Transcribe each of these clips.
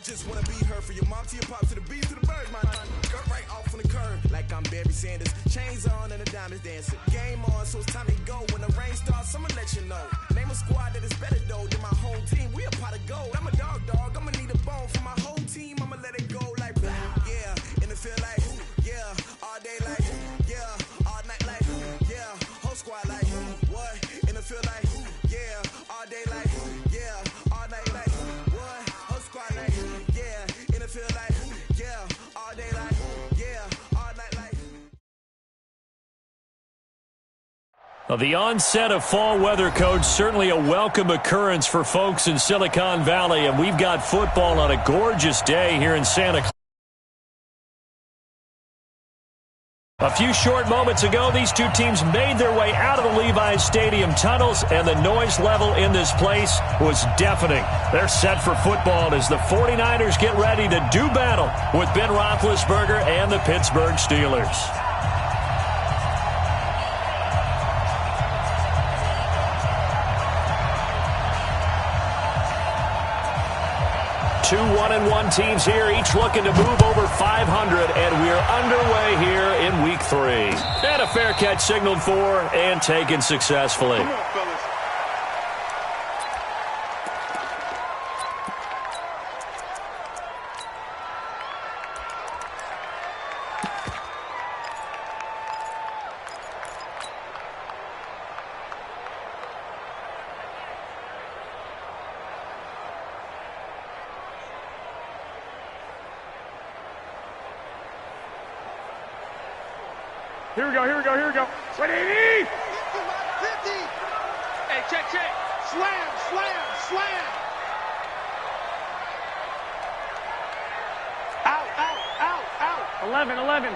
just wanna be her, for your mom to your pop to the beat to the bird, my cut right off on the curb like I'm Barry Sanders. Chains on and the diamonds dancing. Game on, so it's time to go. When the rain starts, I'ma let you know. Name a squad that is better though than my home team. We a pot of gold. I'm a dog. I'ma need a bone for my whole team. I'ma let it go like yeah, and it feel like yeah, all day like yeah, all night like yeah, whole squad like what? And it feel like yeah, all day like yeah, all night like what? Whole squad like yeah, and it feel like yeah, all day like yeah, all night like. Well, the onset of fall weather, Coach, certainly a welcome occurrence for folks in Silicon Valley, and we've got football on a gorgeous day here in Santa Clara. A few short moments ago, these two teams made their way out of the Levi's Stadium tunnels, and the noise level in this place was deafening. They're set for football as the 49ers get ready to do battle with Ben Roethlisberger and the Pittsburgh Steelers. Two 1-1 teams here, each looking to move over 500, and we're underway here in Week 3. And a fair catch signaled for and taken successfully. Come on, fellas. Here we go, here we go, here we go. 20! 50! Hey, check. Slam, slam, slam. Out. 11.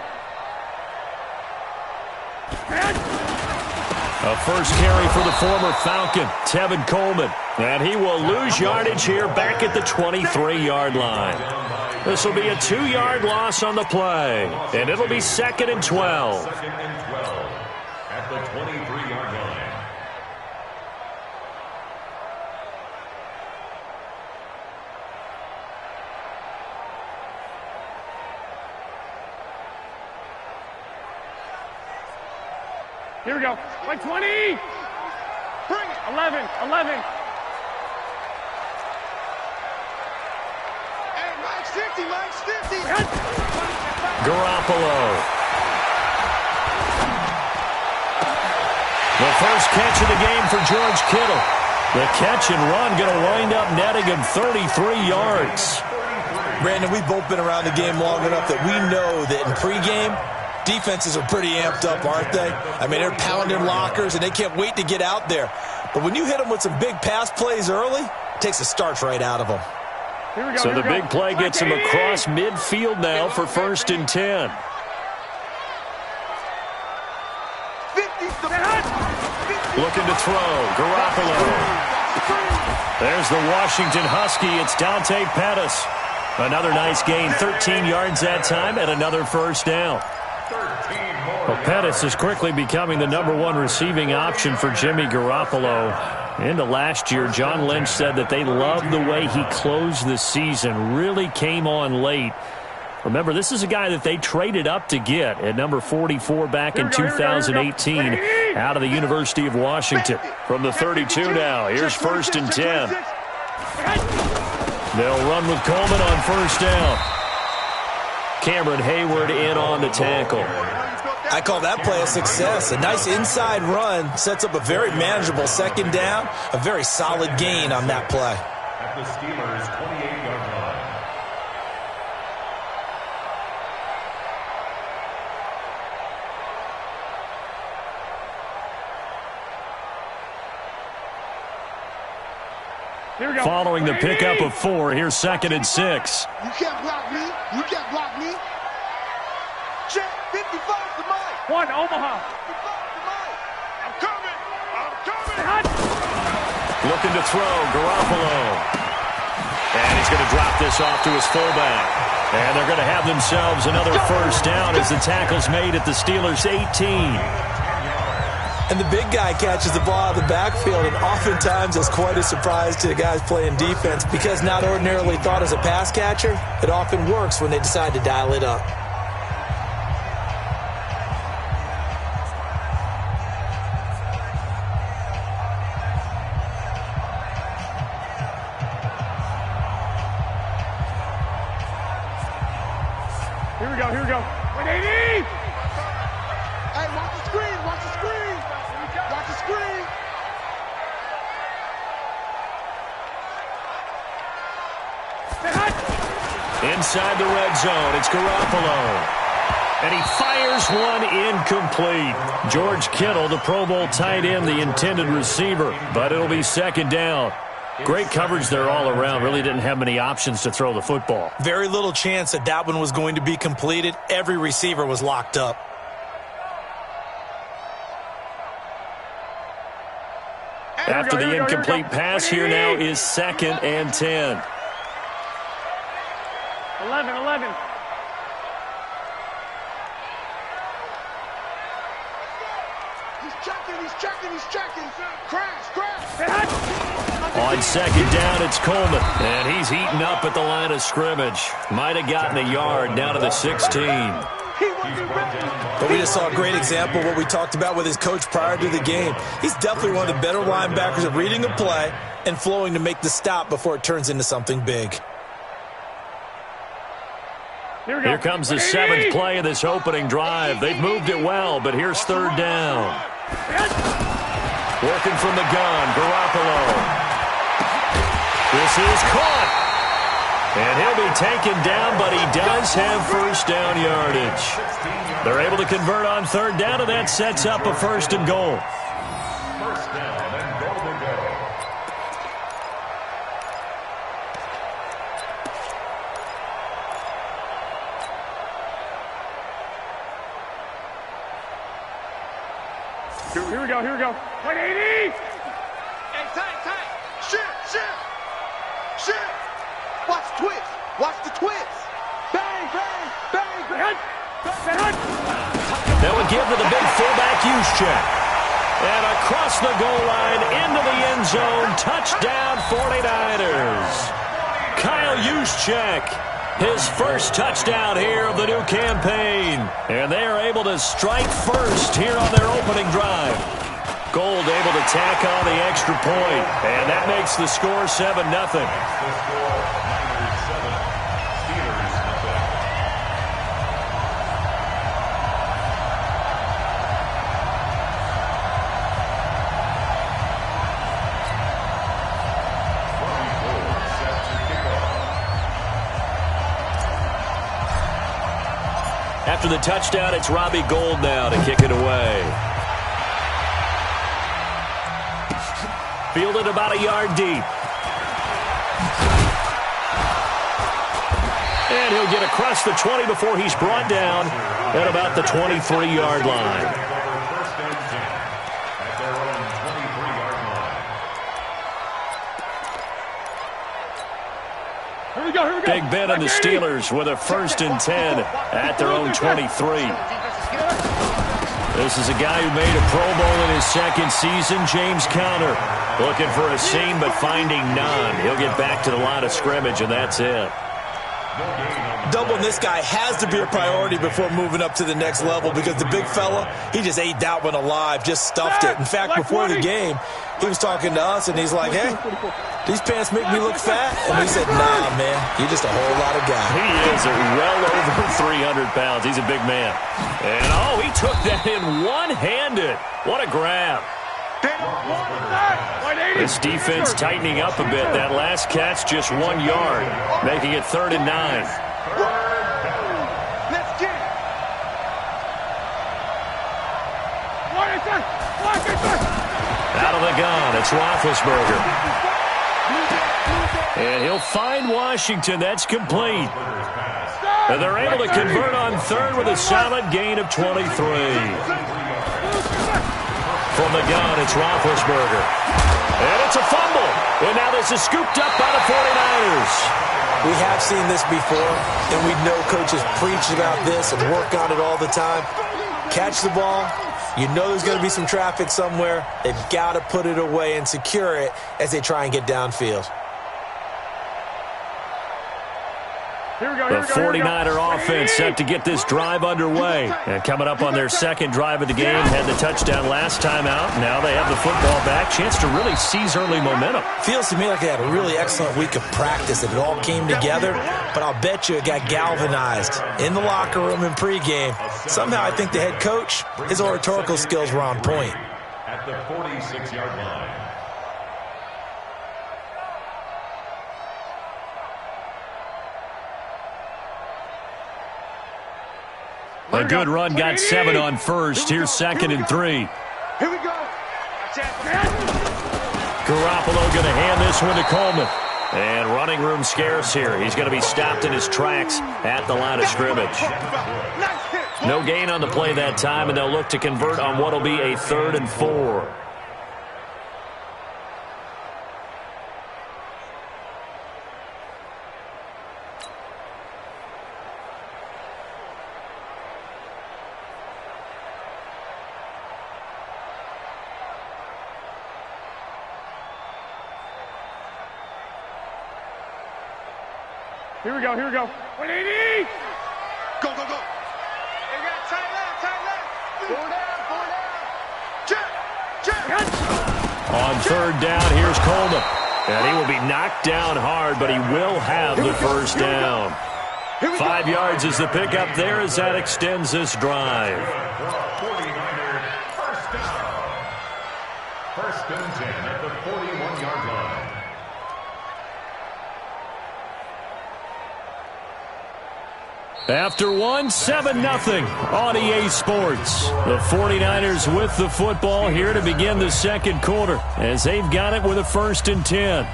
A first carry for the former Falcon, Tevin Coleman. And he will lose yardage here back at the 23-yard line. This will be a 2-yard loss on the play, and it'll be 2nd and 12. At the 23-yard line. Here we go. Like 20. Bring it. 11. Hey, Mike's 50. Garoppolo. The first catch of the game for George Kittle. The catch and run going to wind up netting him 33 yards. Brandon, we've both been around the game long enough that we know that in pregame, defenses are pretty amped up, aren't they? I mean, they're pounding lockers, and they can't wait to get out there. But when you hit them with some big pass plays early, it takes the starch right out of them. So the big play gets him across midfield now for 1st and 10. Looking to throw. Garoppolo. There's the Washington Husky. It's Dante Pettis. Another nice gain. 13 yards that time and another first down. Well, Pettis is quickly becoming the #1 receiving option for Jimmy Garoppolo. Into last year, John Lynch said that they loved the way he closed the season. Really came on late. Remember, this is a guy that they traded up to get at number 44 back in 2018 out of the University of Washington. From the 32 now, here's 1st and 10. They'll run with Coleman on first down. Cameron Hayward in on the tackle. I call that play a success. A nice inside run sets up a very manageable 2nd down. A very solid gain on that play. At the Steelers' 28-yard line. Here we go. Following the pickup of 4, here's 2nd and 6. You can't block me. Check 55 to Mike. 1, Omaha. 55 to Mike. I'm coming. Looking to throw, Garoppolo. And he's going to drop this off to his fullback. And they're going to have themselves another first down as the tackle's made at the Steelers' 18. And the big guy catches the ball out of the backfield, and oftentimes it's quite a surprise to the guys playing defense because not ordinarily thought as a pass catcher, it often works when they decide to dial it up. Here we go, here we go. 180! Hey, watch the screen, watch the screen. Watch the screen. Inside the red zone, it's Garoppolo. And he fires one incomplete. George Kittle, the Pro Bowl tight end, the intended receiver. But it'll be second down. Great coverage there all around. Really didn't have many options to throw the football. Very little chance that that one was going to be completed. Every receiver was locked up. After the incomplete pass, here now is 2nd and 10. 11. He's checking. Crash. On second down, it's Coleman. And he's heating up at the line of scrimmage. Might have gotten a yard down to the 16. But we just saw a great example of what we talked about with his coach prior to the game. He's definitely one of the better linebackers at reading a play and flowing to make the stop before it turns into something big. Here comes the 7th play of this opening drive. They've moved it well, but here's 3rd down. Working from the gun, Garoppolo. This is caught. And he'll be taken down, but he does have first down yardage. They're able to convert on 3rd down, and that sets up a 1st and goal. First down and goal to go. Here we go. 180! Hey, tight. Shift. Watch the twist. Bang. That would give to the big fullback Juszczyk. And across the goal line into the end zone. Touchdown 49ers. Kyle Juszczyk, his first touchdown here of the new campaign. And they are able to strike first here on their opening drive. Gold able to tack on the extra point. And that makes the score 7-0. After the touchdown, it's Robbie Gould now to kick it away. Fielded about a yard deep. And he'll get across the 20 before he's brought down at about the 23-yard line. Here we go. Big Ben and the Steelers with a 1st and 10 at their own 23. This is a guy who made a Pro Bowl in his 2nd season, James Conner. Looking for a seam, but finding none. He'll get back to the line of scrimmage, and that's it. Doubling this guy has to be a priority before moving up to the next level because the big fella, he just ate that one alive, just stuffed it. In fact, before the game, he was talking to us, and he's like, hey, these pants make me look fat? And we said, nah, man, you're just a whole lot of guy. He is well over 300 pounds. He's a big man. And, he took that in one-handed. What a grab. This defense tightening up a bit. That last catch just 1 yard, making it 3rd and 9. Let's get it. Out of the gun, it's Roethlisberger. And he'll find Washington. That's complete. And they're able to convert on 3rd with a solid gain of 23. From the gun, it's Roethlisberger. And it's a fumble. And now this is scooped up by the 49ers. We have seen this before, and we know coaches preach about this and work on it all the time. Catch the ball, You know there's going to be some traffic somewhere. They've got to put it away and secure it as they try and get downfield. Here we go, The 49er offense set to get this drive underway. And coming up on their second drive of the game, had the touchdown last time out. Now they have the football back. Chance to really seize early momentum. Feels to me like they had a really excellent week of practice, that it all came together. But I'll bet you it got galvanized in the locker room in pregame. Somehow I think the head coach, his oratorical skills were on point. At the 46-yard line. A good run got 7 on first. Here's 2nd and 3. Here we go. Garoppolo going to hand this one to Coleman. And running room scarce here. He's going to be stopped in his tracks at the line of scrimmage. No gain on the play that time, and they'll look to convert on what will be a 3rd and 4. Here we go, here we go. 180! Go, go, go. Hey, got tight left. 4 down. Check. On 3rd down, here's Coleman. And he will be knocked down hard, but he will have the first down. 5 yards is the pickup there as that extends this drive. 49er first down. 1st and 10 at the 41-yard line. After 7-0 on EA Sports. The 49ers with the football here to begin the second quarter as they've got it with a 1st and 10.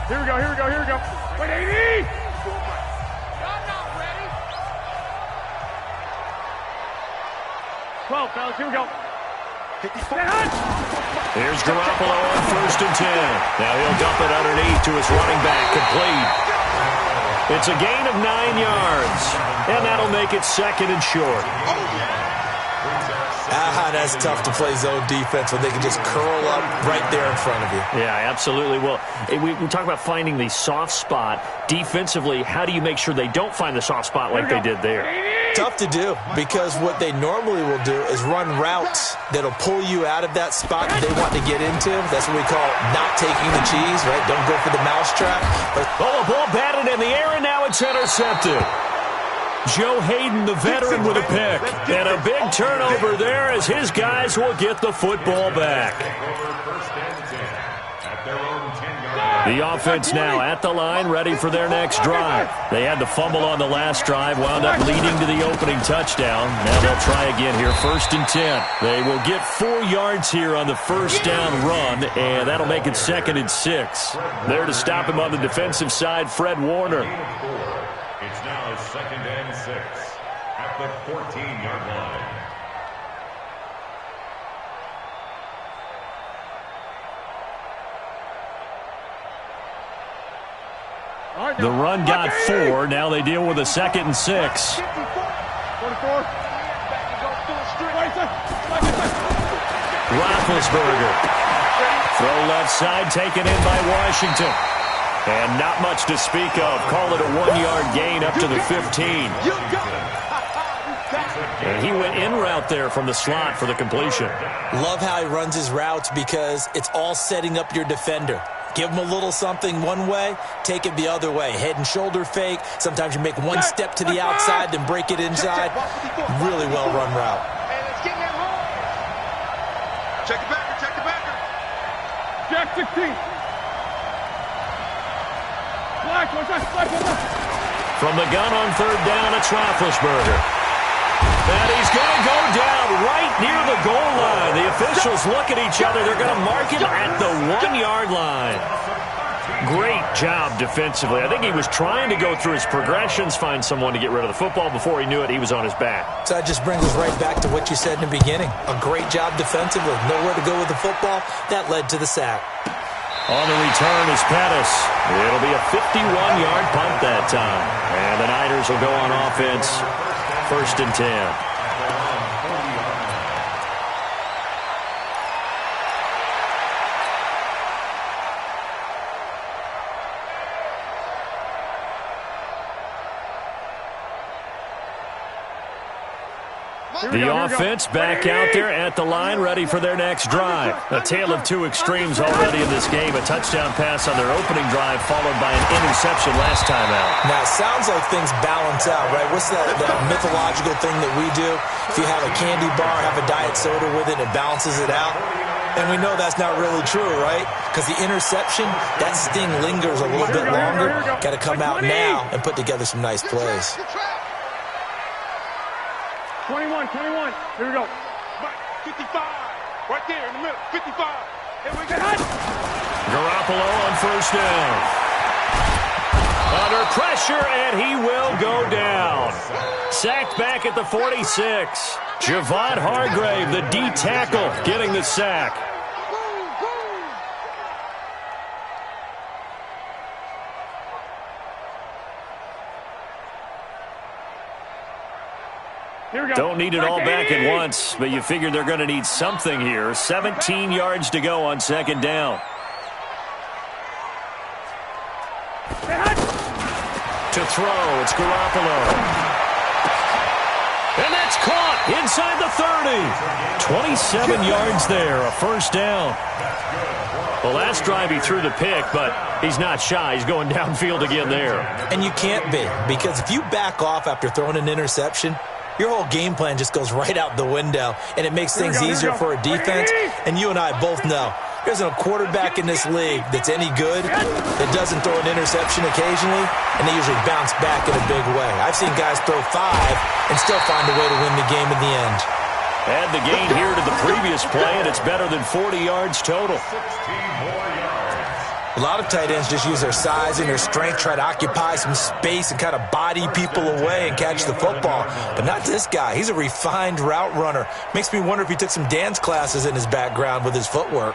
Here we go, here we go, here we go. 180! Y'all not ready. 12, fellas, here we go. Here's Garoppolo on 1st and 10. Now he'll dump it underneath to his running back, complete. It's a gain of 9 yards, and that'll make it 2nd and short. That's tough to play zone defense when they can just curl up right there in front of you. Yeah, absolutely. Well, we talk about finding the soft spot. Defensively, how do you make sure they don't find the soft spot like they did there? Tough to do, because what they normally will do is run routes that'll pull you out of that spot that they want to get into. That's what we call not taking the cheese, right? Don't go for the mousetrap. The ball batted in the air, and now it's intercepted. Joe Hayden, the veteran, with a pick. And a big turnover there as his guys will get the football back. The offense now at the line, ready for their next drive. They had the fumble on the last drive, wound up leading to the opening touchdown. Now they'll try again here, 1st and 10. They will get 4 yards here on the first down run, and that'll make it 2nd and 6. There to stop him on the defensive side, Fred Warner. It's now 2nd and 6 at the 14-yard line. The run got 4. Now they deal with a 2nd and 6. 44. Roethlisberger. Throw left side, taken in by Washington. And not much to speak of. Call it a 1-yard gain up to the 15. And he went in route there from the slot for the completion. Love how he runs his routes because it's all setting up your defender. Give him a little something one way, take it the other way. Head and shoulder fake. Sometimes you make one step to the outside, then break it inside. Really well-run route. Hey, let's get that home. Check the backer, check the backer. Jack 16. Black, what's that? From the gun on 3rd down, it's Roethlisberger. And he's going to go down right near the goal line. The officials look at each other. They're going to mark him at the 1-yard line. Great job defensively. I think he was trying to go through his progressions, find someone to get rid of the football. Before he knew it, he was on his back. So that just brings us right back to what you said in the beginning. A great job defensively. Nowhere to go with the football. That led to the sack. On the return is Pettis. It'll be a 51-yard punt that time. And the Niners will go on offense, 1st and 10. The offense back out there at the line, ready for their next drive. A tale of two extremes already in this game. A touchdown pass on their opening drive, followed by an interception last time out. Now, it sounds like things balance out, right? What's that mythological thing that we do? If you have a candy bar, have a diet soda with it, it balances it out. And we know that's not really true, right? Because the interception, that sting lingers a little bit longer. Got to come out now and put together some nice plays. 21. Here we go. 55. Right there in the middle. 55. Here we go. Garoppolo on 1st down. Under pressure, and he will go down. Sacked back at the 46. Javon Hargrave, the D tackle, getting the sack. Don't need it all back at once, but you figure they're going to need something here. 17 yards to go on 2nd down. To throw, it's Garoppolo. And that's caught inside the 30. 27 yards there, a 1st down. Well, last drive he threw the pick, but he's not shy. He's going downfield again there. And you can't be, because if you back off after throwing an interception, your whole game plan just goes right out the window, and it makes things easier for a defense. And you and I both know there's a quarterback in this league that's any good that doesn't throw an interception occasionally, and they usually bounce back in a big way. I've seen guys throw 5 and still find a way to win the game in the end. Add the gain here to the previous play, and it's better than 40 yards total. 16 more yards. A lot of tight ends just use their size and their strength, try to occupy some space and kind of body people away and catch the football. But not this guy. He's a refined route runner. Makes me wonder if he took some dance classes in his background with his footwork.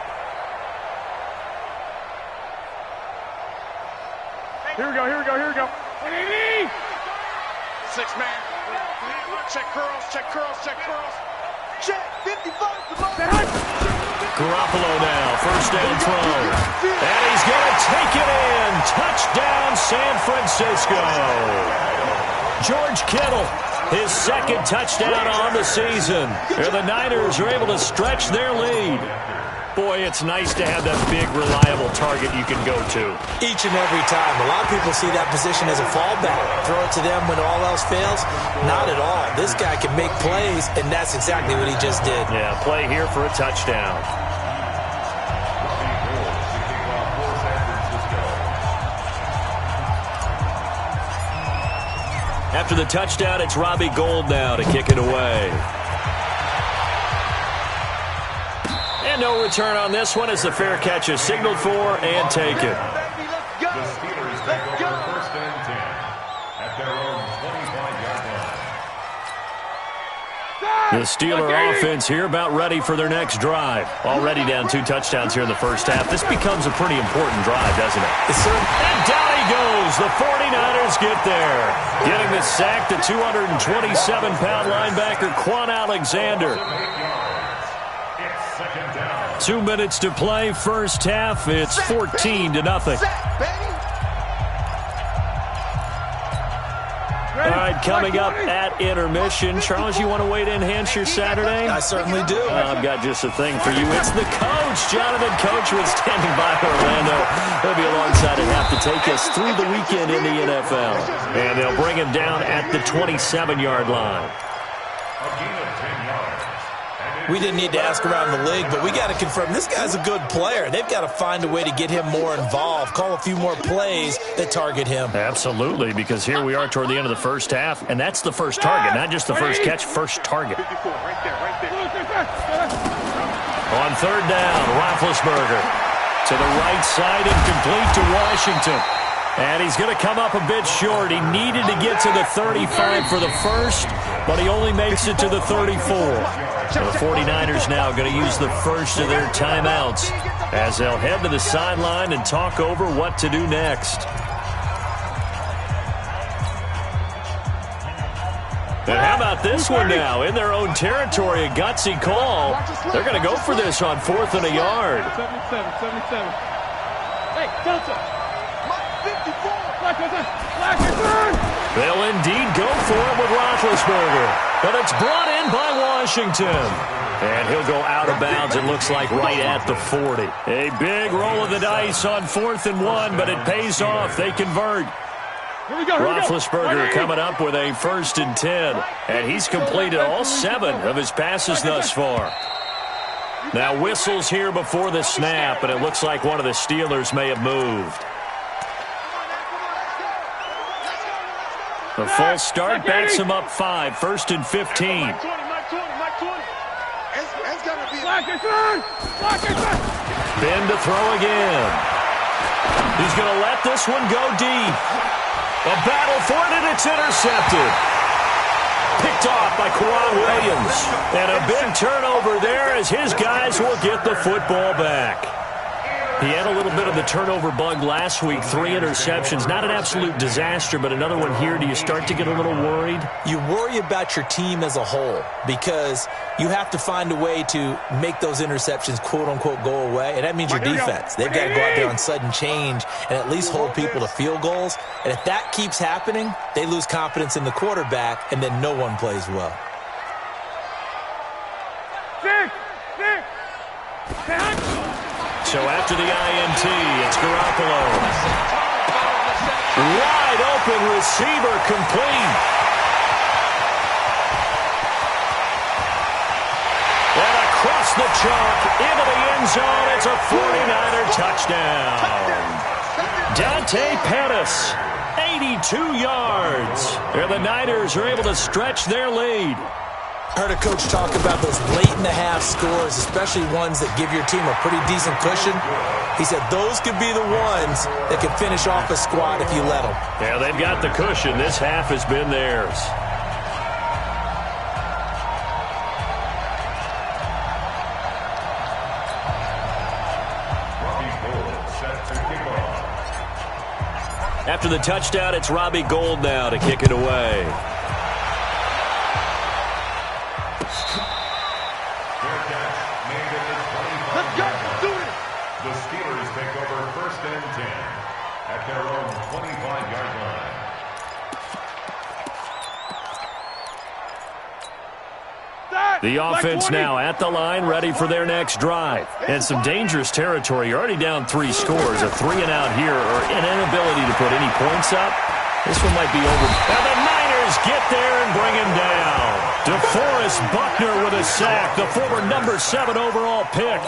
Here we go. 6 man. Check curls. Check 55. Garoppolo now, 1st down throw. And he's going to take it in. Touchdown, San Francisco. George Kittle, his 2nd touchdown on the season. And the Niners are able to stretch their lead. Boy, it's nice to have that big, reliable target you can go to. Each and every time. A lot of people see that position as a fallback. Throw it to them when all else fails. Not at all. This guy can make plays, and that's exactly what he just did. Yeah, play here for a touchdown. After the touchdown, it's Robbie Gould now to kick it away. And no return on this one as the fair catch is signaled for and taken. The Steelers take over 1st and 10 at their own 25-yard line. The Steeler offense here about ready for their next drive. Already down 2 touchdowns here in the 1st half. This becomes a pretty important drive, doesn't it? Yes, sir. And down he goes. The 49ers get there. Getting the sack, the 227-pound linebacker, Quan Alexander. 2 minutes to play, 1st half. It's 14-0. All right, coming up at intermission. Charles, you want to wait to enhance your Saturday? I certainly do. I've got just a thing for you. It's the coach, Jonathan Coachman, standing by Orlando. He'll be alongside at half to take us through the weekend in the NFL. And they'll bring him down at the 27-yard line. We didn't need to ask around the league, but we got to confirm this guy's a good player. They've got to find a way to get him more involved, call a few more plays that target him. Absolutely, because here we are toward the end of the 1st half, and that's the first target, not just the first catch, first target. On 3rd down, Roethlisberger to the right side and complete to Washington. And he's going to come up a bit short. He needed to get to the 35 for the first, but he only makes it to the 34. So the 49ers now going to use the first of their timeouts as they'll head to the sideline and talk over what to do next. And how about this one now? In their own territory, a gutsy call. They're going to go for this on 4th and a yard. 77. Hey, Delta. 54. They'll indeed go for it with Roethlisberger. But it's brought in by Washington. And he'll go out of bounds, it looks like, right at the 40. A big roll of the dice on 4th and 1, but it pays off. They convert. Roethlisberger coming up with a 1st and 10. And he's completed all 7 of his passes thus far. Now whistles here before the snap, and it looks like one of the Steelers may have moved. The false start backs him up 5, 1st and 15. Ben to throw again. He's going to let this one go deep. A battle for it, and it's intercepted. Picked off by Quan Williams. And a big turnover there as his guys will get the football back. He had a little bit of the turnover bug last week, 3 interceptions. Not an absolute disaster, but another one here. Do you start to get a little worried? You worry about your team as a whole because you have to find a way to make those interceptions, quote-unquote, go away, and that means your defense. They've got to go out there on sudden change and at least hold people to field goals. And if that keeps happening, they lose confidence in the quarterback, and then no one plays well. 6. So after the INT, it's Garoppolo. Wide open receiver complete. And across the chalk into the end zone, it's a 49er touchdown. Dante Pettis, 82 yards. And the Niners are able to stretch their lead. Heard a coach talk about those late-in-the-half scores, especially ones that give your team a pretty decent cushion. He said those could be the ones that can finish off a squad if you let them. Yeah, they've got the cushion. This half has been theirs. After the touchdown, it's Robbie Gould now to kick it away. The Steelers take over 1st and 10 at their own 25-yard line. The offense now at the line, ready for their next drive. And some dangerous territory. You're already down 3 scores. A 3-and-out here or an inability to put any points up. This one might be over. And the Niners get there and bring him down. DeForest Buckner with a sack, the former number 7 overall pick.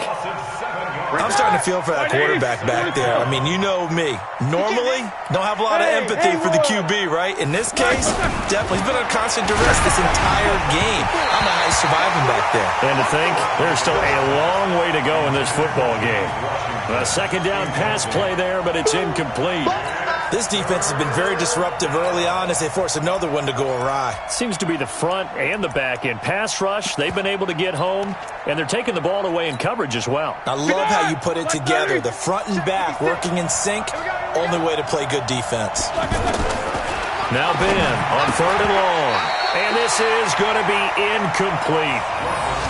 I'm starting to feel for that quarterback back there. I mean, you know me. Normally, don't have a lot of empathy for the QB, right? In this case, definitely. He's been under constant duress this entire game. I don't know how he's surviving back there. And to think, there's still a long way to go in this football game. A 2nd down pass play there, but it's incomplete. This defense has been very disruptive early on as they force another one to go awry. Seems to be the front and the back end. Pass rush, they've been able to get home, and they're taking the ball away in coverage as well. I love how you put it together. The front and back working in sync, only way to play good defense. Now Ben on 3rd and long. And this is going to be incomplete.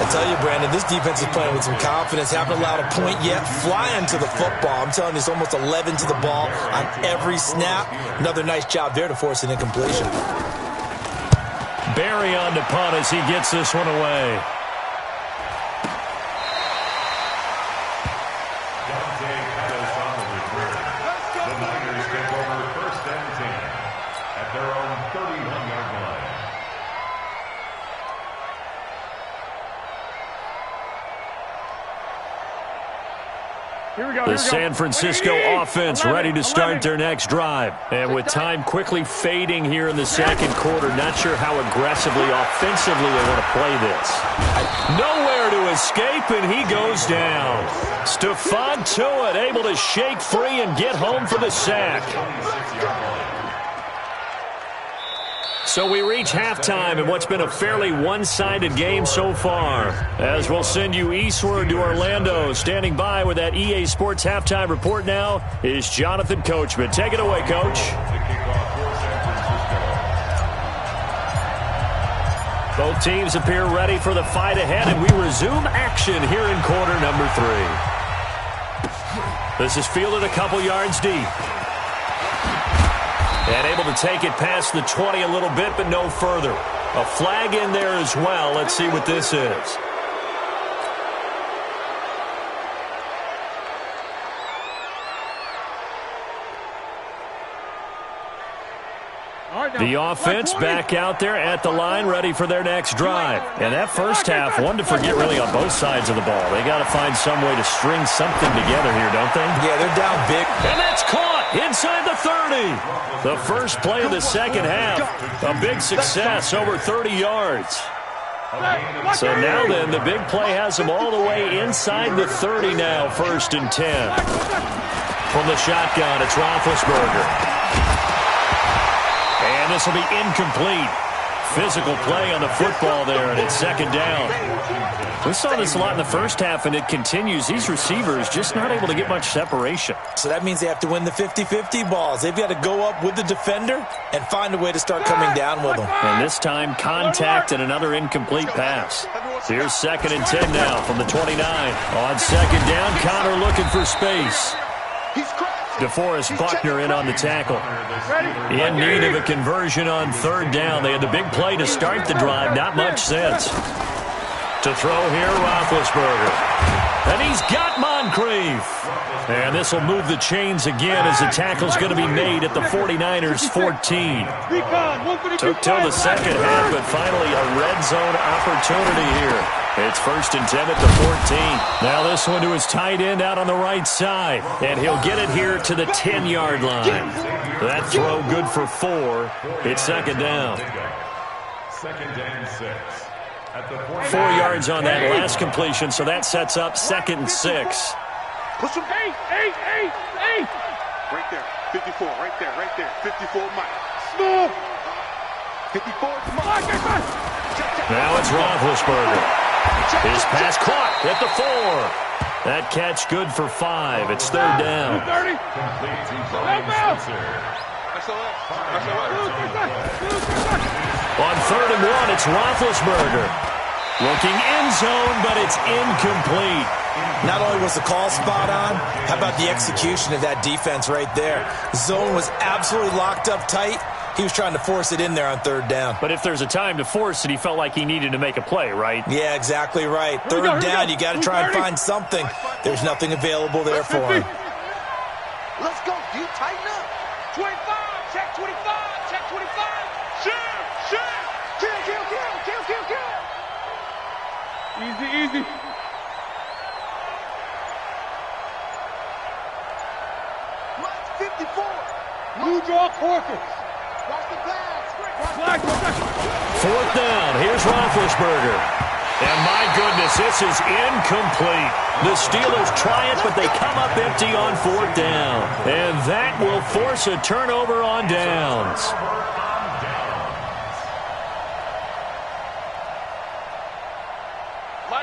I tell you, Brandon, this defense is playing with some confidence. Haven't allowed a point yet. Flying to the football. I'm telling you, it's almost 11 to the ball on every snap. Another nice job there to force an incompletion. Barry on to punt as he gets this one away. Dante Pettis on the return. The Niners take over 1st and 10 at their own 31-yard line. The San Francisco offense ready to start their next drive. And with time quickly fading here in the 2nd quarter, not sure how aggressively, offensively they want to play this. Nowhere to escape, and he goes down. Stephon Tuitt able to shake free and get home for the sack. So we reach halftime in what's been a fairly one-sided game so far. As we'll send you eastward to Orlando. Standing by with that EA Sports halftime report now is Jonathan Coachman. Take it away, Coach. Both teams appear ready for the fight ahead, and we resume action here in quarter number 3. This is fielded a couple yards deep. And able to take it past the 20 a little bit, but no further. A flag in there as well. Let's see what this is. The offense back out there at the line, ready for their next drive. And that first half, one to forget really on both sides of the ball. They got to find some way to string something together here, don't they? Yeah, they're down big. And that's caught inside the 30. The first play of the second half, a big success, over 30 yards. So now then, the big play has them all the way inside the 30 now, 1st and 10. From the shotgun, it's Roethlisberger. And this will be incomplete. Physical play on the football there, and it's 2nd down. We saw this a lot in the first half, and it continues. These receivers just not able to get much separation. So that means they have to win the 50-50 balls. They've got to go up with the defender and find a way to start coming down with them. And this time, contact and another incomplete pass. Here's 2nd and 10 now from the 29. On 2nd down, Connor looking for space. DeForest Buckner in on the tackle. In need of a conversion on 3rd down. They had the big play to start the drive. Not much sense. To throw here, Roethlisberger. And he's got Moncrief. And this will move the chains again as the tackle's going to be made at the 49ers' 14. Took till the second half, but finally a red zone opportunity here. It's 1st and 10 at the 14. Now this one to his tight end out on the right side. And he'll get it here to the 10-yard line. That throw good for 4. It's 2nd down. 2nd and 6. 4 yards on that last completion, so that sets up 2nd and 6. Push him. 8. Right there. 54. Right there. 54 Mike. Smooth. 54 Mike. Now it's Roethlisberger. His pass caught at the 4. That catch good for 5. It's 3rd down. On 3rd and 1, it's Roethlisberger. Looking end zone, but it's incomplete. Not only was the call spot on, how about the execution of that defense right there? Zone was absolutely locked up tight. He was trying to force it in there on 3rd down. But if there's a time to force it, he felt like he needed to make a play, right? Yeah, exactly right. 3rd down, you got to try and find something. There's nothing available there for him. Let's go. You tighten up. 25. Check 25. Check 25. Shoot. Kill. Easy. Mike 54. Blue draw quarters. Watch the pass. 4th down. Here's Roethlisberger. And my goodness, this is incomplete. The Steelers try it, but they come up empty on 4th down. And that will force a turnover on downs.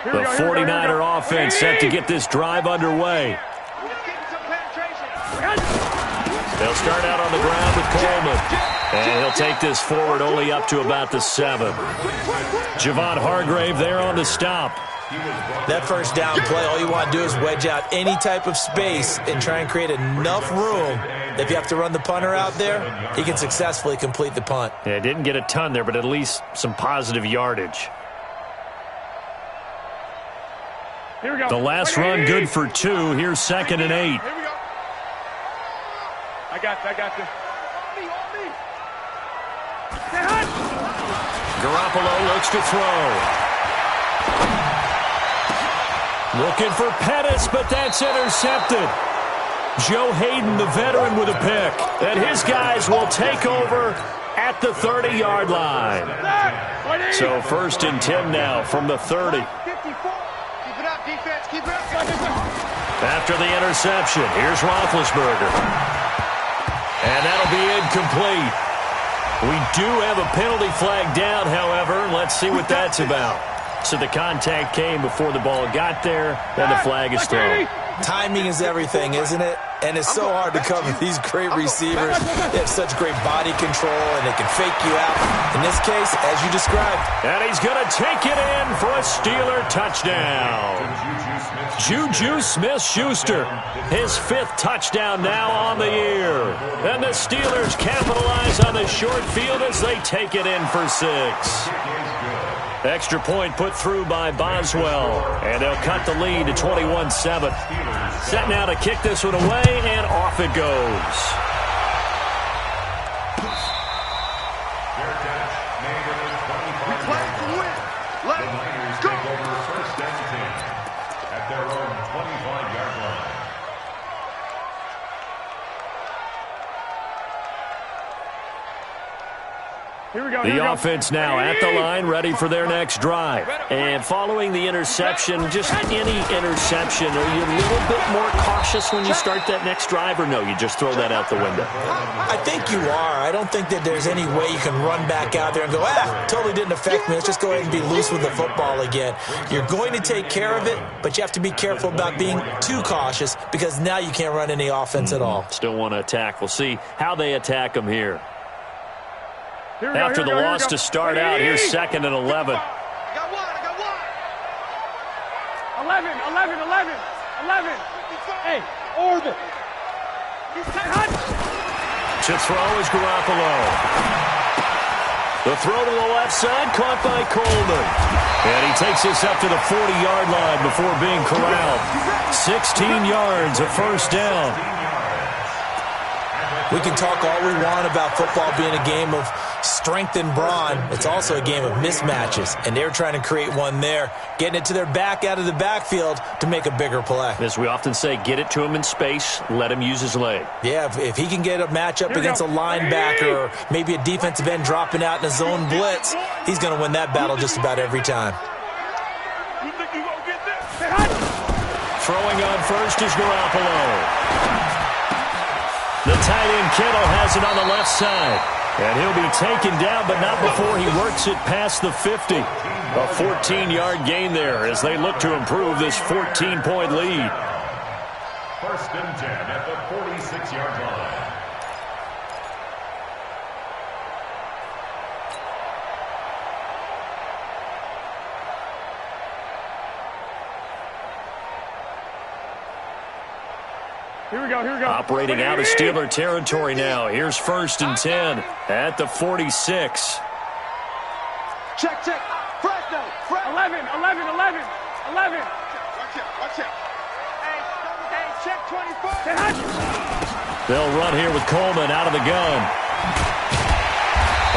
The 49er offense set to get this drive underway. They'll start out on the ground with Coleman. And he'll take this forward only up to about the 7. Javon Hargrave there on the stop. That 1st down play, all you want to do is wedge out any type of space and try and create enough room. If you have to run the punter out there, he can successfully complete the punt. Yeah, didn't get a ton there, but at least some positive yardage. Here we go. The last run good for 2. Here's 2nd and 8. Here we go. I got this. Garoppolo looks to throw. Looking for Pettis, but that's intercepted. Joe Hayden, the veteran, with a pick. And his guys will take over at the 30-yard line. So 1st and 10 now from the 30. After the interception, here's Roethlisberger. And that'll be incomplete. We do have a penalty flag down, however. Let's see what that's about. So the contact came before the ball got there, and the flag is thrown. Timing is everything, isn't it? And it's so hard to cover these great receivers. They have such great body control, and they can fake you out. In this case, as you described. And he's going to take it in for a Steeler touchdown. Juju Smith-Schuster, his 5th touchdown now on the year. And the Steelers capitalize on the short field as they take it in for 6. Extra point put through by Boswell, and they'll cut the lead to 21-7. Set now to kick this one away, and off it goes. Niners take over first and 10 at their own 25-yard line. The offense now at the line, ready for their next drive. And following the interception, just any interception, are you a little bit more cautious when you start that next drive, or no, you just throw that out the window? I think you are. I don't think that there's any way you can run back out there and go, totally didn't affect me. Let's just go ahead and be loose with the football again. You're going to take care of it, but you have to be careful about being too cautious because now you can't run any offense at all. Still want to attack. We'll see how they attack them here. After the loss to start out, here's 2nd and 11. I got one. 11. Hey, orbit. To throw is Garoppolo. The throw to the left side, caught by Coleman. And he takes this up to the 40-yard line before being corralled. 16 yards, a first down. We can talk all we want about football being a game of strength and brawn. It's also a game of mismatches, and they're trying to create one there, getting it to their back out of the backfield to make a bigger play. As we often say, get it to him in space, let him use his leg. Yeah, if he can get a matchup against a linebacker or maybe a defensive end dropping out in a zone blitz, he's going to win that battle just about every time. You think you gonna get this? Throwing on first is Garoppolo. The tight end Kittle has it on the left side. And he'll be taken down, but not before he works it past the 50. A 14-yard gain there as they look to improve this 14-point lead. First and 10 at the 46-yard line. Here we go. Operating out of Steeler territory now. Here's 1st and 10 at the 46. Check. Fresno. 11. Watch out. Hey, check 24. They'll run here with Coleman out of the gun.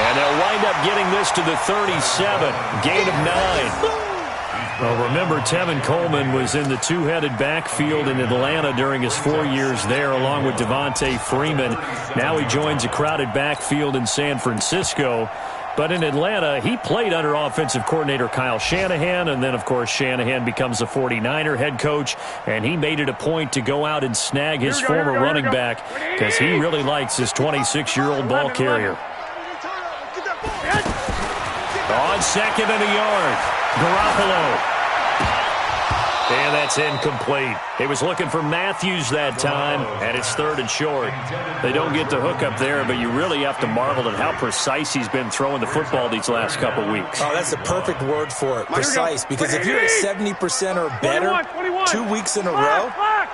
And they'll wind up getting this to the 37. Gain of 9. Well, remember, Tevin Coleman was in the two-headed backfield in Atlanta during his 4 years there, along with Devontae Freeman. Now he joins a crowded backfield in San Francisco. But in Atlanta, he played under offensive coordinator Kyle Shanahan, and then, of course, Shanahan becomes a 49er head coach, and he made it a point to go out and snag his former running back because he really likes his 26-year-old ball carrier. On 2nd and a yard, Garoppolo. And that's incomplete. He was looking for Matthews that time, and it's 3rd and short. They don't get the hook up there, but you really have to marvel at how precise he's been throwing the football these last couple weeks. Oh, that's the perfect word for it, precise. Because if you're at 70% or better 2 weeks in a row,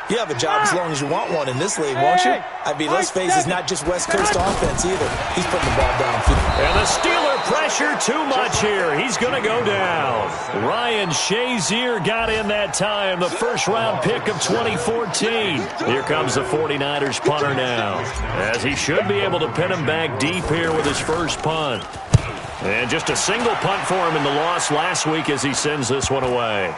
you have a job as long as you want one in this league, won't you? I mean, let's face it, it's not just West Coast offense either. He's putting the ball downfield. And the Steeler pressure too much here. He's going to go down. Ryan Shazier got in that time, the first-round pick of 2014. Here comes the 49ers punter now, as he should be able to pin him back deep here with his first punt. And just a single punt for him in the loss last week as he sends this one away.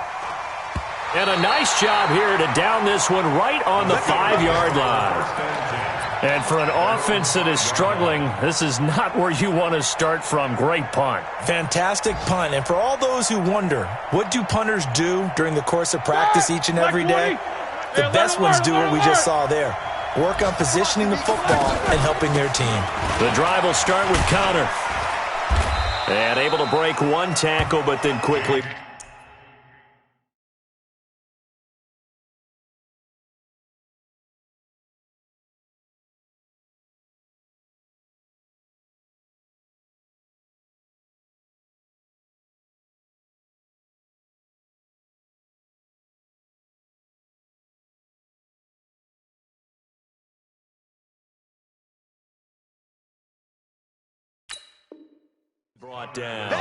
And a nice job here to down this one right on the 5-yard line. And for an offense that is struggling, this is not where you want to start from. Great punt. Fantastic punt. And for all those who wonder, what do punters do during the course of practice each and every day? The best ones do what we just saw there. work on positioning the football and helping their team. The drive will start with Connor. And able to break one tackle, but then quickly. Brought down. The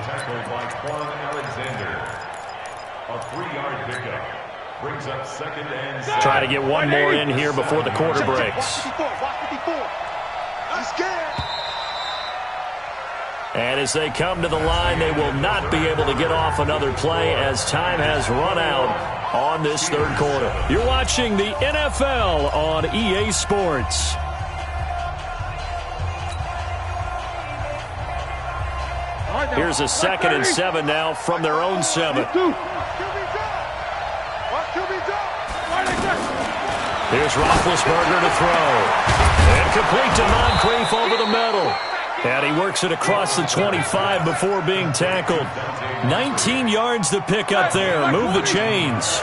tackle by Quan Alexander. A 3-yard pickup. Brings up 2nd and 7. Try to get one more in here before the quarter breaks. And as they come to the line, they will not be able to get off another play as time has run out on this third quarter. You're watching the NFL on EA Sports. Here's a 2nd and 7 now from their own 7. Here's Roethlisberger to throw. And complete to Moncrief over the middle. And he works it across the 25 before being tackled. 19 yards to pick up there. Move the chains.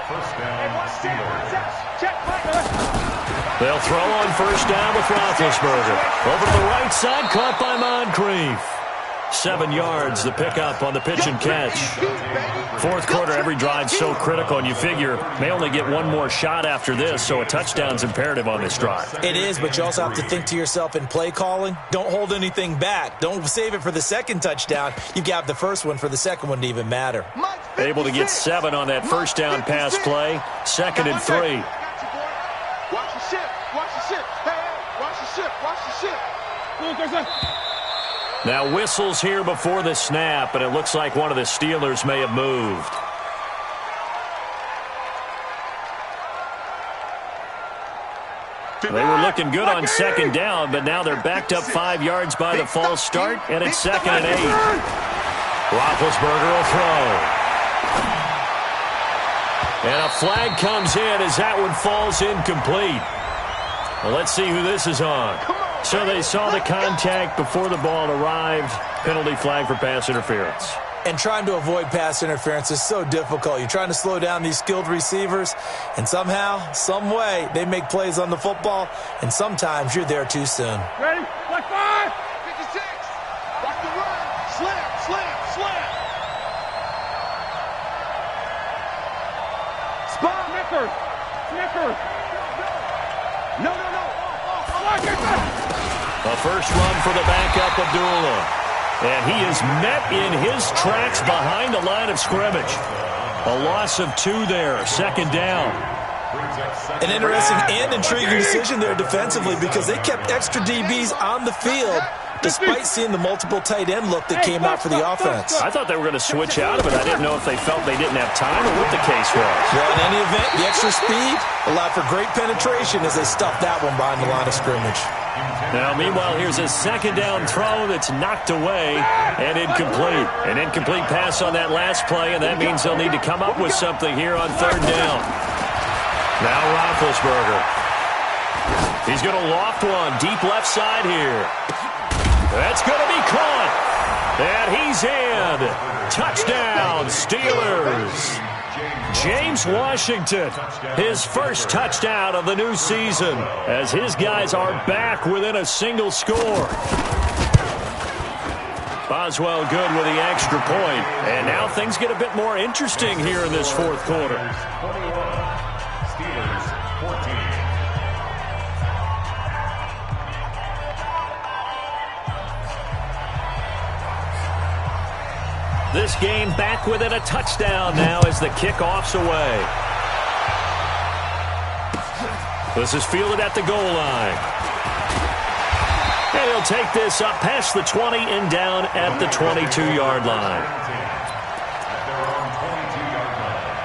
First down, Steelers. They'll throw on first down with Roethlisberger. Over to the right side, caught by Moncrief. 7 yards, the pickup on the pitch and catch. Fourth quarter, every drive's so critical, and you figure may only get one more shot after this, so a touchdown's imperative on this drive. It is, but you also have to think to yourself in play calling, don't hold anything back. Don't save it for the second touchdown. You got the first one for the second one to even matter. Able to get 7 on that first down pass play. 2nd and 3. Watch the ship. Watch the ship. Hey, watch the ship. Watch the ship. Now whistles here before the snap, and it looks like one of the Steelers may have moved. They were looking good on 2nd down, but now they're backed up 5 yards by the false start, and it's 2nd and 8. Roethlisberger will throw. And a flag comes in as that one falls incomplete. Well, let's see who this is on. So they saw the contact before the ball arrived. Penalty flag for pass interference. And trying to avoid pass interference is so difficult. You're trying to slow down these skilled receivers, and somehow, some way, they make plays on the football, and sometimes you're there too soon. Ready? Like 5. 56. Rock the run. Slam, slam, slam. Spot. Snickers. No. A first run for the backup, Abdullah. And he is met in his tracks behind the line of scrimmage. A loss of 2 there, 2nd down. An interesting and intriguing decision there defensively because they kept extra DBs on the field despite seeing the multiple tight end look that came out for the offense. I thought they were going to switch out of it. I didn't know if they felt they didn't have time or what the case was. Well, in any event, the extra speed allowed for great penetration as they stuffed that one behind the line of scrimmage. Now, meanwhile, here's a 2nd down throw that's knocked away and incomplete. An incomplete pass on that last play, and that means they'll need to come up with something here on 3rd down. Now Roethlisberger. He's going to loft one deep left side here. That's going to be caught. And he's in. Touchdown, Steelers. James Washington, his first touchdown of the new season, as his guys are back within a single score. Boswell good with the extra point. And now things get a bit more interesting here in this fourth quarter. Steelers 14. This game back within a touchdown now as the kickoff's away. This is fielded at the goal line. And he'll take this up past the 20 and down at the 22-yard line. At their own 22-yard line.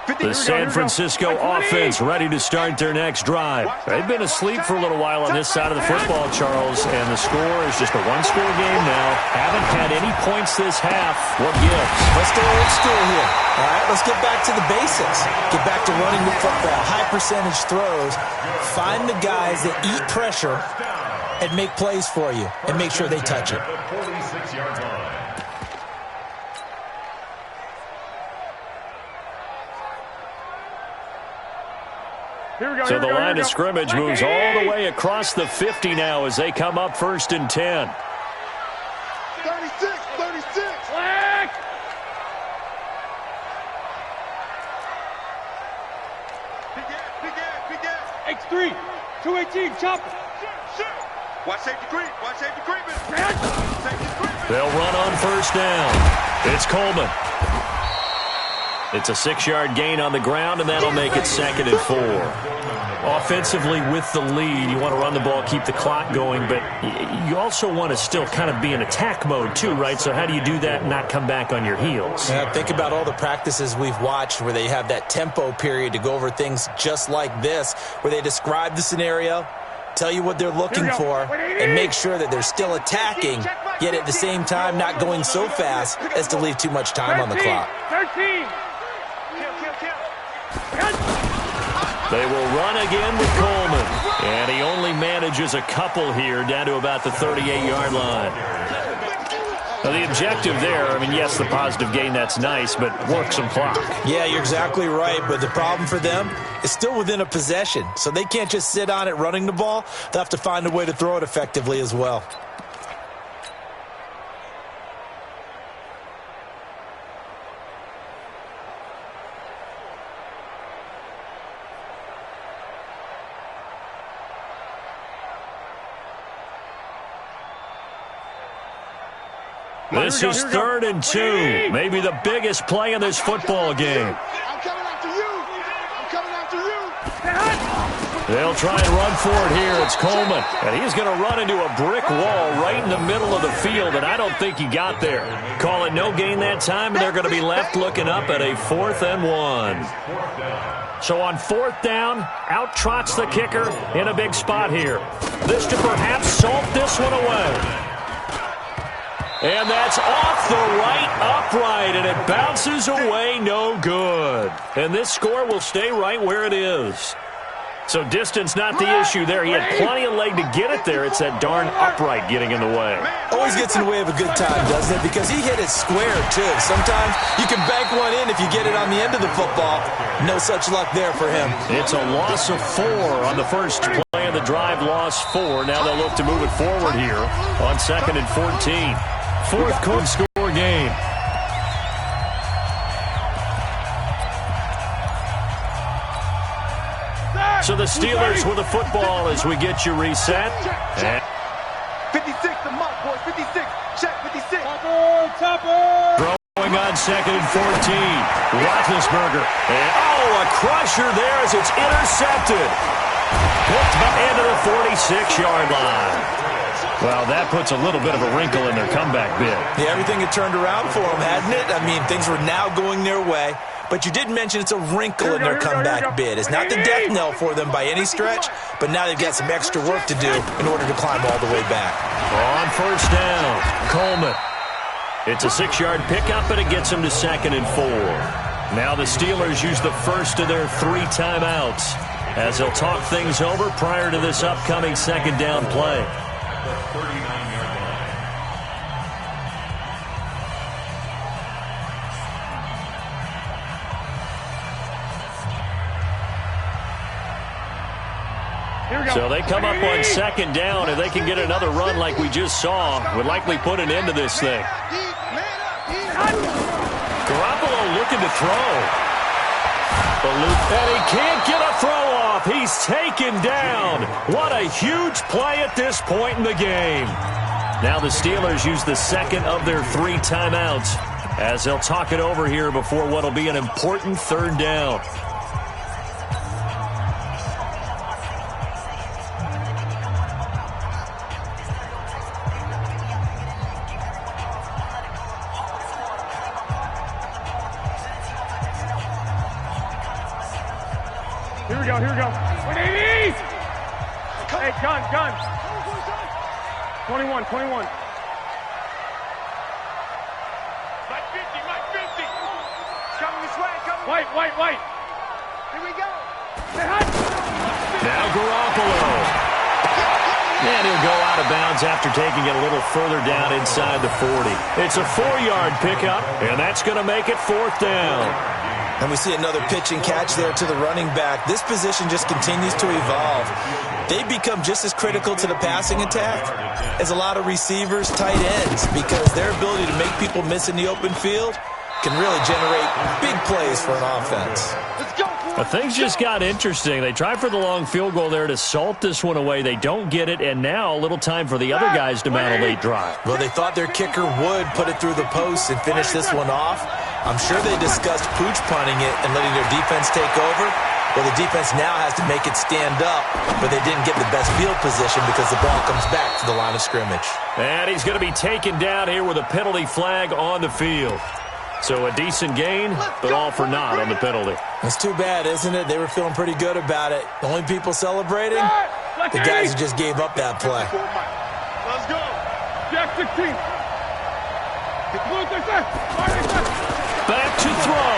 The San Francisco offense ready to start their next drive. They've been asleep for a little while on this side of the football, Charles, and the score is just a one-score game now. Haven't had any points this half. What gives? Let's go old school here. All right, let's get back to the basics. Get back to running the football, high percentage throws. Find the guys that eat pressure and make plays for you and make sure they touch it. So the line of scrimmage moves all the way across the 50 now as they come up 1st and 10. 36, 36. Black. Big ass. X3, 218, chopper. Watch safety creep. Watch safety creeping. Safety creeping. They'll run on 1st down. It's Coleman. It's a 6-yard gain on the ground, and that'll make it 2nd and 4. Offensively, with the lead, you want to run the ball, keep the clock going, but you also want to still kind of be in attack mode too, right? So how do you do that and not come back on your heels? Yeah, think about all the practices we've watched where they have that tempo period to go over things just like this, where they describe the scenario, tell you what they're looking for, and make sure that they're still attacking, yet at the same time not going so fast as to leave too much time on the clock. 13. They will run again with Coleman. And he only manages a couple here down to about the 38-yard line. Now the objective there, I mean, yes, the positive gain, that's nice, but work some clock. Yeah, you're exactly right, but the problem for them is still within a possession. So they can't just sit on it running the ball. They'll have to find a way to throw it effectively as well. This is 3rd and 2. Maybe the biggest play in this football game. I'm coming after you. I'm coming after you. They'll try and run for it here. It's Coleman. And he's going to run into a brick wall right in the middle of the field, and I don't think he got there. Call it no gain that time, and they're going to be left looking up at a 4th and 1. So on 4th down, out trots the kicker in a big spot here. This to perhaps salt this one away. And that's off the right upright, and it bounces away no good. And this score will stay right where it is. So distance not the issue there. He had plenty of leg to get it there. It's that darn upright getting in the way. Always gets in the way of a good time, doesn't it? Because he hit it square, too. Sometimes you can bank one in if you get it on the end of the football. No such luck there for him. It's a loss of 4 on the first play of the drive, loss 4. Now they'll look to move it forward here on 2nd and 14. 4th could score game. So the Steelers with the football as we get you reset. 56 the mark, boys. 56. Check 56. Topper. Throwing on 2nd and 14. Roethlisberger. And, a crusher there as it's intercepted. Picked into the 46-yard line. Well, that puts a little bit of a wrinkle in their comeback bid. Yeah, everything had turned around for them, hadn't it? I mean, things were now going their way. But you did mention it's a wrinkle in their comeback bid. It's not the death knell for them by any stretch, but now they've got some extra work to do in order to climb all the way back. On 1st down, Coleman. It's a 6-yard pickup, and it gets them to 2nd and 4. Now the Steelers use the first of their 3 timeouts as they'll talk things over prior to this upcoming 2nd down play. 39-yard line. So they come up on 2nd down. If they can get another run like we just saw, would likely put an end to this thing. Garoppolo looking to throw. And he can't get a throw off. He's taken down. What a huge play at this point in the game. Now the Steelers use the 2nd of their 3 timeouts as they'll talk it over here before what will be an important 3rd down. Here we go. 180! Hey, gun. 21. Mike 50. Coming this way, White. Here we go. Now Garoppolo. And he'll go out of bounds after taking it a little further down inside the 40. It's a 4-yard pickup, and that's going to make it 4th down. And we see another pitch and catch there to the running back. This position just continues to evolve. They become just as critical to the passing attack as a lot of receivers, tight ends, because their ability to make people miss in the open field can really generate big plays for an offense. Let's go. But things just got interesting. They tried for the long field goal there to salt this one away. They don't get it, and now a little time for the other guys to mount a late drive. Well, they thought their kicker would put it through the post and finish this one off. I'm sure they discussed pooch punting it and letting their defense take over. Well, the defense now has to make it stand up, but they didn't get the best field position because the ball comes back to the line of scrimmage. And he's going to be taken down here with a penalty flag on the field. So a decent gain, but all for naught on the penalty. That's too bad, isn't it? They were feeling pretty good about it. The only people celebrating, the guys who just gave up that play. Let's go. Jack 16. Back to throw.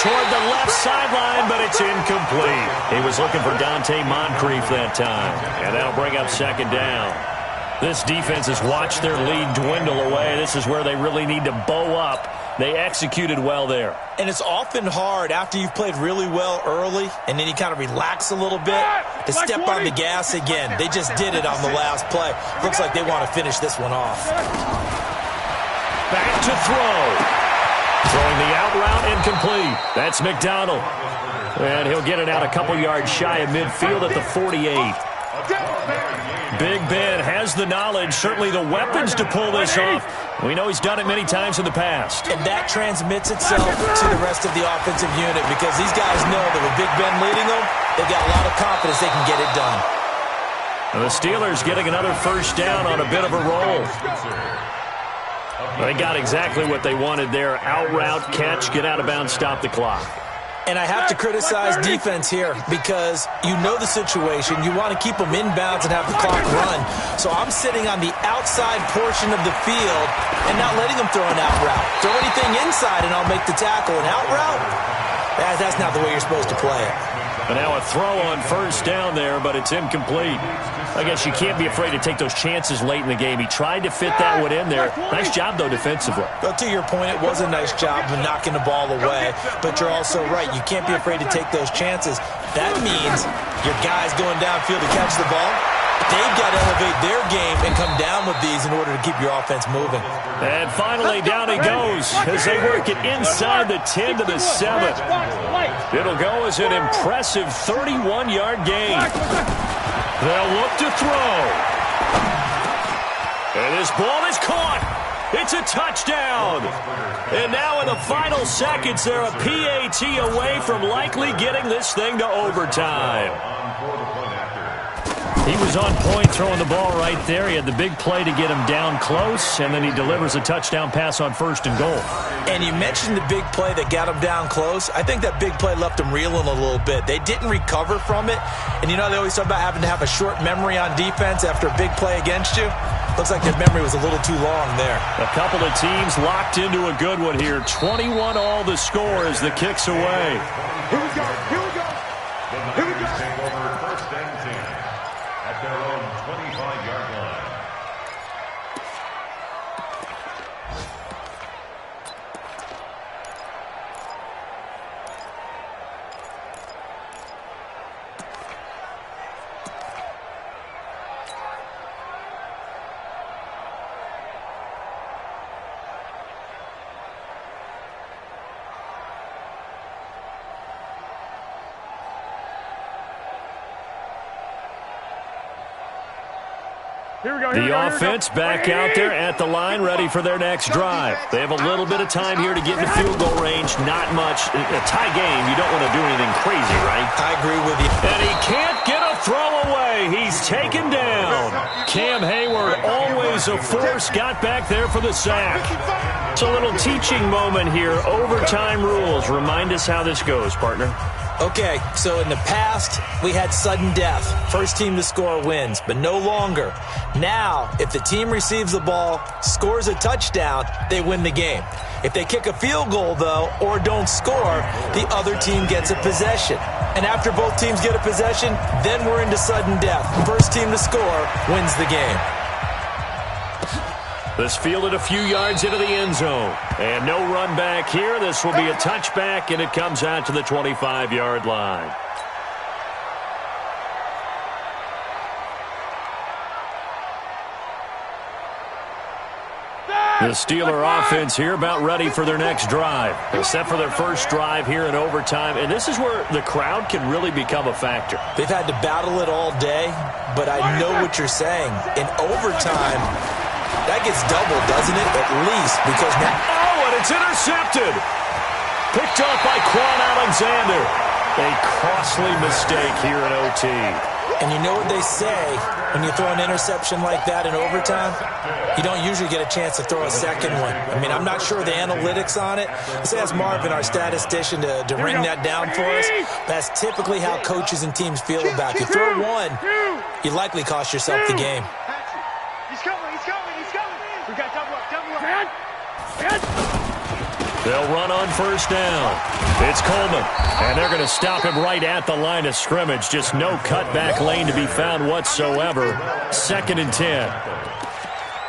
Toward the left sideline, but it's incomplete. He was looking for Dante Moncrief that time, and that'll bring up 2nd down. This defense has watched their lead dwindle away. This is where they really need to bow up. They executed well there. And it's often hard after you've played really well early and then you kind of relax a little bit to step on the gas again. They just did it on the last play. Looks like they want to finish this one off. Back to throw. Throwing the out route incomplete. That's McDonald. And he'll get it out a couple yards shy of midfield at the 48. Big Ben has the knowledge, certainly the weapons to pull this off. We know he's done it many times in the past. And that transmits itself to the rest of the offensive unit because these guys know that with Big Ben leading them, they've got a lot of confidence they can get it done. And the Steelers getting another 1st down on a bit of a roll. They got exactly what they wanted there. Out route, catch, get out of bounds, stop the clock. And I have to criticize defense here because you know the situation. You want to keep them inbounds and have the clock run. So I'm sitting on the outside portion of the field and not letting them throw an out route. Throw anything inside and I'll make the tackle. An out route? That's not the way you're supposed to play it. But now a throw on 1st down there, but it's incomplete. I guess you can't be afraid to take those chances late in the game. He tried to fit that one in there. Nice job, though, defensively. Well, to your point, it was a nice job of knocking the ball away. But you're also right. You can't be afraid to take those chances. That means your guys going downfield to catch the ball, they've got to elevate their game and come down with these in order to keep your offense moving. And finally, down he goes as they work it inside the 10 to the 7. It'll go as an impressive 31-yard gain. They'll look to throw. And this ball is caught. It's a touchdown. And now in the final seconds, they're a PAT away from likely getting this thing to overtime. He was on point throwing the ball right there. He had the big play to get him down close, and then he delivers a touchdown pass on 1st and goal. And you mentioned the big play that got him down close. I think that big play left him reeling a little bit. They didn't recover from it. And you know they always talk about having to have a short memory on defense after a big play against you. Looks like their memory was a little too long there. A couple of teams locked into a good one here. 21 all the score as the kick's away. Here we go. The Niners take over 1st and 10 at their own 25-yard line. The offense back out there at the line, ready for their next drive. They have a little bit of time here to get in the field goal range. Not much. A tie game, you don't want to do anything crazy, right? I agree with you. And he can't get a throw away. He's taken down. Cam Hayward always was a force, got back there for the sack. It's a little teaching moment here. Overtime rules. Remind us how this goes, partner. Okay, so in the past, we had sudden death. First team to score wins, but no longer. Now, if the team receives the ball, scores a touchdown, they win the game. If they kick a field goal, though, or don't score, the other team gets a possession. And after both teams get a possession, then we're into sudden death. First team to score wins the game. This fielded a few yards into the end zone. And no run back here. This will be a touchback, and it comes out to the 25-yard line. The Steeler offense here about ready for their next drive. Except for their first drive here in overtime. And this is where the crowd can really become a factor. They've had to battle it all day, but I know what you're saying. In overtime, that gets doubled, doesn't it? At least, because now... Oh, and it's intercepted. Picked up by Quan Alexander. A costly mistake here in OT. And you know what they say when you throw an interception like that in overtime? You don't usually get a chance to throw a second one. I mean, I'm not sure the analytics on it. Let's ask Marvin, our statistician, to ring that down for us. That's typically how coaches and teams feel about you. Throw one, you likely cost yourself the game. He's coming, he's coming, he's coming. We got double up. They'll run on first down. It's Coleman, and they're going to stop him right at the line of scrimmage. Just no cutback lane to be found whatsoever. 2nd and 10.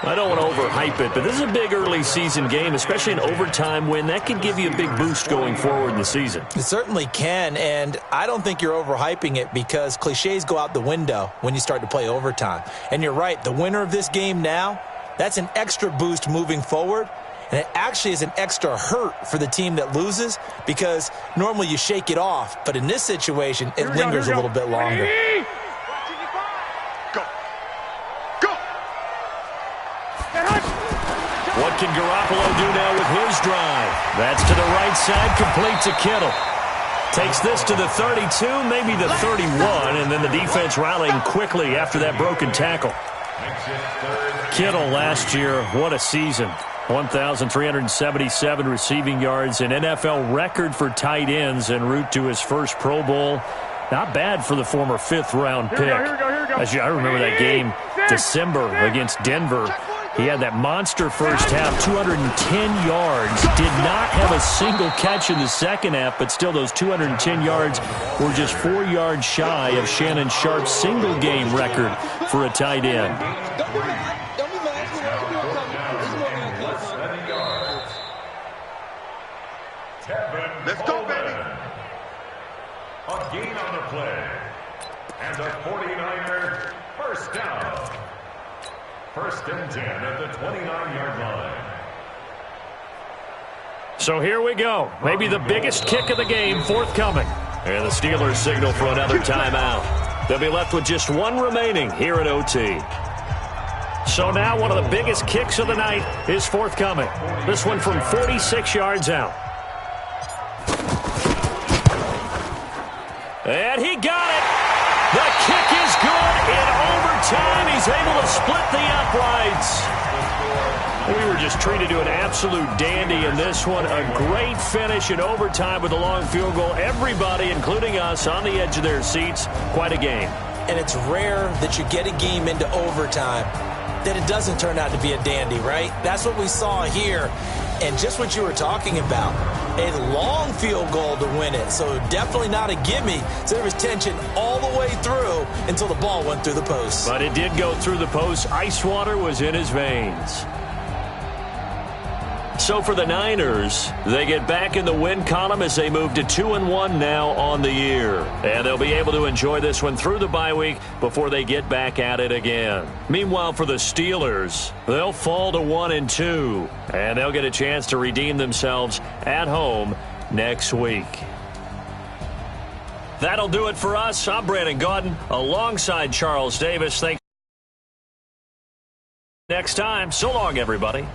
I don't want to overhype it, but this is a big early season game, especially an overtime win. That can give you a big boost going forward in the season. It certainly can, and I don't think you're overhyping it because cliches go out the window when you start to play overtime. And you're right, the winner of this game now, that's an extra boost moving forward. And it actually is an extra hurt for the team that loses because normally you shake it off. But in this situation, it lingers a little bit longer. Go. Go. What can Garoppolo do now with his drive? That's to the right side, complete to Kittle. Takes this to the 32, maybe the 31, and then the defense rallying quickly after that broken tackle. Kittle last year, what a season. 1,377 receiving yards, an NFL record for tight ends en route to his first Pro Bowl. Not bad for the former 5th-round pick. I remember that game, December against Denver. He had that monster first half, 210 yards. Did not have a single catch in the second half, but still those 210 yards were just 4 yards shy of Shannon Sharp's single-game record for a tight end. Let's go, baby. A gain on the play. And the 49ers first down. 1st and 10 at the 29-yard line. So here we go. Maybe the biggest kick of the game forthcoming. And the Steelers signal for another timeout. They'll be left with just one remaining here at OT. So now one of the biggest kicks of the night is forthcoming. This one from 46 yards out. And he got it. The kick is good in overtime. He's able to split the uprights. We were just treated to an absolute dandy in this one. A great finish in overtime with a long field goal. Everybody, including us, on the edge of their seats. Quite a game. And it's rare that you get a game into overtime that it doesn't turn out to be a dandy, right? That's what we saw here. And just what you were talking about, a long field goal to win it. So definitely not a gimme. So there was tension all the way through until the ball went through the post. But it did go through the post. Ice water was in his veins. So for the Niners, they get back in the win column as they move to 2-1 now on the year. And they'll be able to enjoy this one through the bye week before they get back at it again. Meanwhile, for the Steelers, they'll fall to 1-2. And they'll get a chance to redeem themselves at home next week. That'll do it for us. I'm Brandon Gaudin alongside Charles Davis. Thanks. Next time, so long, everybody.